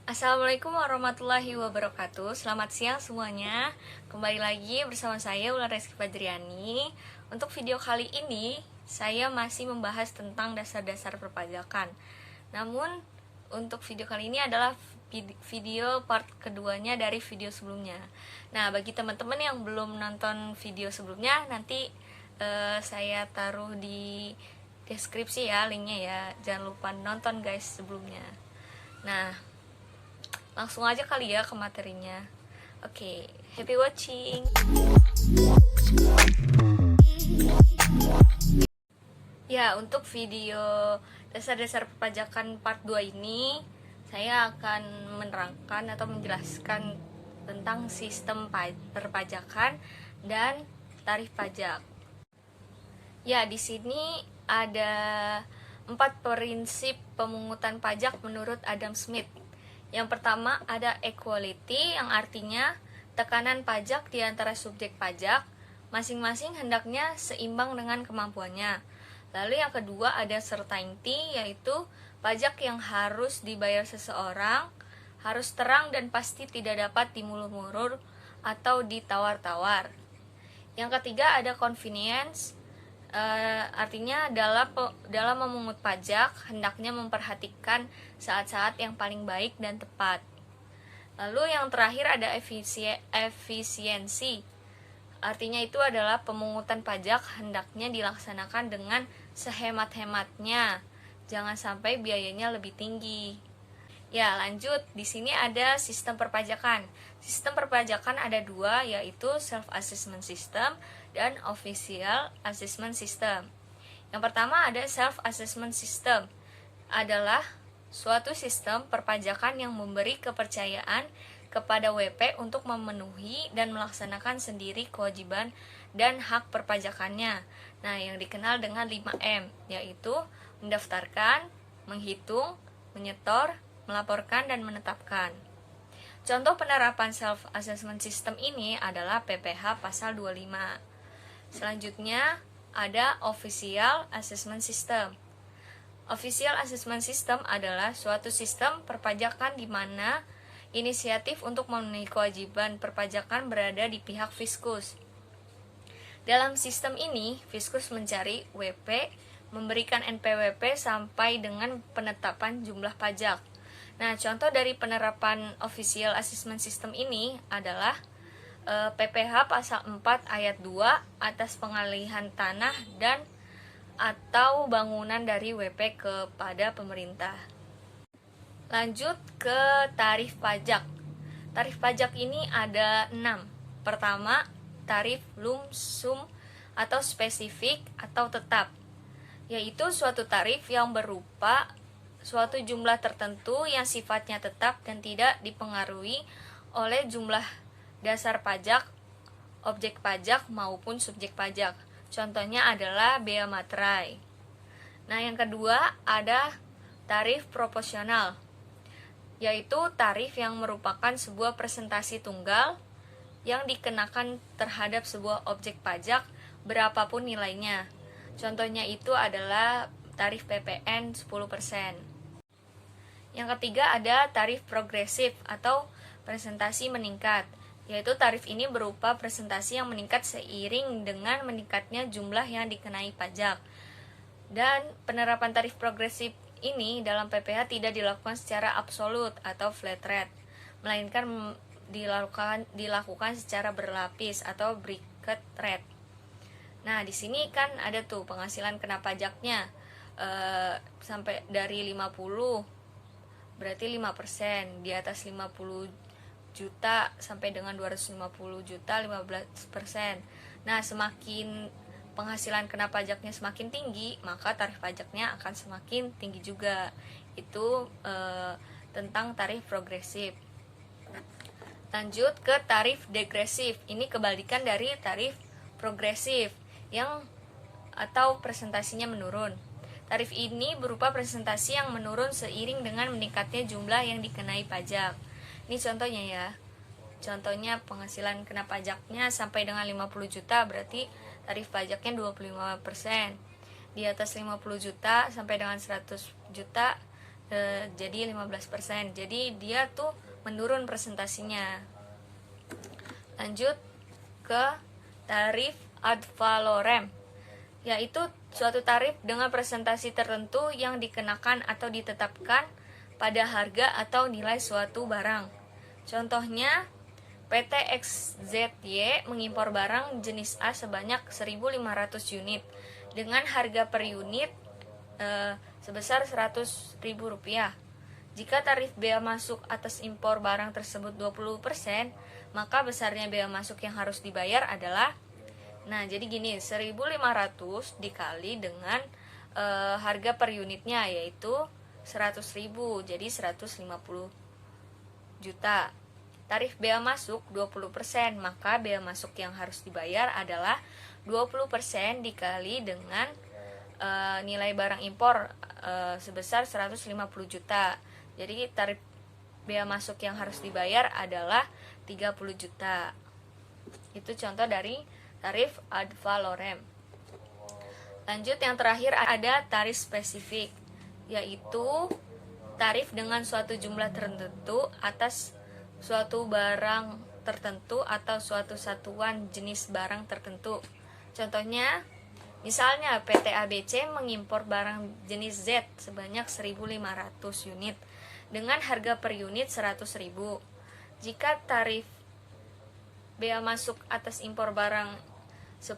Assalamualaikum warahmatullahi wabarakatuh. Selamat siang semuanya. Kembali lagi bersama saya Ulan Reski Fadriani. Untuk video kali ini saya masih membahas tentang dasar-dasar perpajakan. Namun untuk video kali ini adalah video part keduanya dari video sebelumnya. Nah, bagi teman-teman yang belum nonton video sebelumnya, nanti saya taruh di deskripsi ya linknya ya. Jangan lupa nonton guys sebelumnya. Nah, langsung aja kali ya ke materinya. Oke, happy watching. Ya, untuk video dasar-dasar perpajakan part 2 ini saya akan menerangkan atau menjelaskan tentang sistem perpajakan dan tarif pajak. Ya, di sini ada 4 prinsip pemungutan pajak menurut Adam Smith. Yang pertama ada equality, yang artinya tekanan pajak di antara subjek pajak masing-masing hendaknya seimbang dengan kemampuannya. Lalu yang kedua ada certainty, yaitu pajak yang harus dibayar seseorang harus terang dan pasti, tidak dapat dimulur-mulur atau ditawar-tawar. Yang ketiga ada convenience, artinya dalam memungut pajak hendaknya memperhatikan saat-saat yang paling baik dan tepat. Lalu yang terakhir ada efisiensi, artinya itu adalah pemungutan pajak hendaknya dilaksanakan dengan sehemat-hematnya, jangan sampai biayanya lebih tinggi. Ya, lanjut. Di sini ada sistem perpajakan. Sistem perpajakan ada dua, yaitu self-assessment system dan official assessment system. Yang pertama ada self-assessment system, adalah suatu sistem perpajakan yang memberi kepercayaan kepada WP untuk memenuhi dan melaksanakan sendiri kewajiban dan hak perpajakannya. Nah, yang dikenal dengan 5M, yaitu mendaftarkan, menghitung, menyetor, melaporkan, dan menetapkan. Contoh penerapan self-assessment system ini adalah PPh pasal 25. Selanjutnya ada official assessment system. Official assessment system adalah suatu sistem perpajakan di mana inisiatif untuk memenuhi kewajiban perpajakan berada di pihak fiskus. Dalam sistem ini, fiskus mencari WP, memberikan NPWP sampai dengan penetapan jumlah pajak. Nah, contoh dari penerapan official assessment system ini adalah PPh pasal 4 ayat 2 atas pengalihan tanah dan atau bangunan dari WP kepada pemerintah. Lanjut ke tarif pajak. Tarif pajak ini ada 6. Pertama, tarif lump sum atau spesifik atau tetap, yaitu suatu tarif yang berupa suatu jumlah tertentu yang sifatnya tetap dan tidak dipengaruhi oleh jumlah dasar pajak, objek pajak maupun subjek pajak. Contohnya adalah bea materai. Nah, yang kedua ada tarif proporsional, yaitu tarif yang merupakan sebuah presentasi tunggal yang dikenakan terhadap sebuah objek pajak berapapun nilainya. Contohnya itu adalah tarif PPN 10%. Yang ketiga ada tarif progresif atau presentasi meningkat, yaitu tarif ini berupa presentasi yang meningkat seiring dengan meningkatnya jumlah yang dikenai pajak. Dan penerapan tarif progresif ini dalam PPh tidak dilakukan secara absolut atau flat rate, melainkan dilakukan secara berlapis atau bracket rate. Nah, di sini kan ada tuh penghasilan kena pajaknya sampai dari 50 berarti 5%, di atas 50 juta sampai dengan 250 juta 15%. Nah, semakin penghasilan kena pajaknya semakin tinggi, maka tarif pajaknya akan semakin tinggi juga. Itu tentang tarif progresif. Lanjut ke tarif degresif. Ini kebalikan dari tarif progresif yang atau presentasinya menurun. Tarif ini berupa presentasi yang menurun seiring dengan meningkatnya jumlah yang dikenai pajak. Ini contohnya ya. Contohnya penghasilan kena pajaknya sampai dengan 50 juta berarti tarif pajaknya 25%. Di atas 50 juta sampai dengan 100 juta jadi 15%. Jadi dia tuh menurun presentasinya. Lanjut ke tarif ad valorem, yaitu suatu tarif dengan presentasi tertentu yang dikenakan atau ditetapkan pada harga atau nilai suatu barang. Contohnya, PT XZY mengimpor barang jenis A sebanyak 1.500 unit dengan harga per unit sebesar Rp100.000. Jika tarif bea masuk atas impor barang tersebut 20%, maka besarnya bea masuk yang harus dibayar adalah, nah jadi gini, 1.500 dikali dengan harga per unitnya yaitu 100.000, jadi 150 juta. Tarif bea masuk 20%, maka bea masuk yang harus dibayar adalah 20% dikali dengan nilai barang impor sebesar 150 juta. Jadi tarif bea masuk yang harus dibayar adalah 30 juta. Itu contoh dari tarif ad valorem. Lanjut, yang terakhir ada tarif spesifik, yaitu tarif dengan suatu jumlah tertentu atas suatu barang tertentu atau suatu satuan jenis barang tertentu. Contohnya, misalnya PT ABC mengimpor barang jenis Z sebanyak 1.500 unit dengan harga per unit 100.000. Jika tarif bea masuk atas impor barang 10.000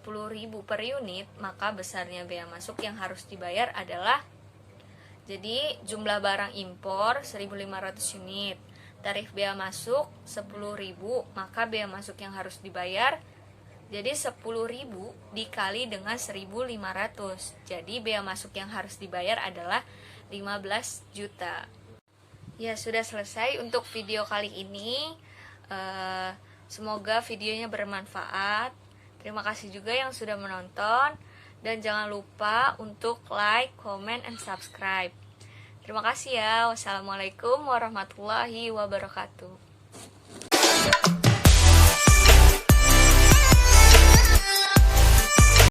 per unit, maka besarnya bea masuk yang harus dibayar adalah, jadi jumlah barang impor 1.500 unit, tarif bea masuk 10.000, maka bea masuk yang harus dibayar jadi 10.000 dikali dengan 1.500. Jadi bea masuk yang harus dibayar adalah 15 juta. Ya, sudah selesai untuk video kali ini. Semoga videonya bermanfaat. Terima kasih juga yang sudah menonton. Dan jangan lupa untuk like, comment, and subscribe. Terima kasih ya. Wassalamualaikum warahmatullahi wabarakatuh.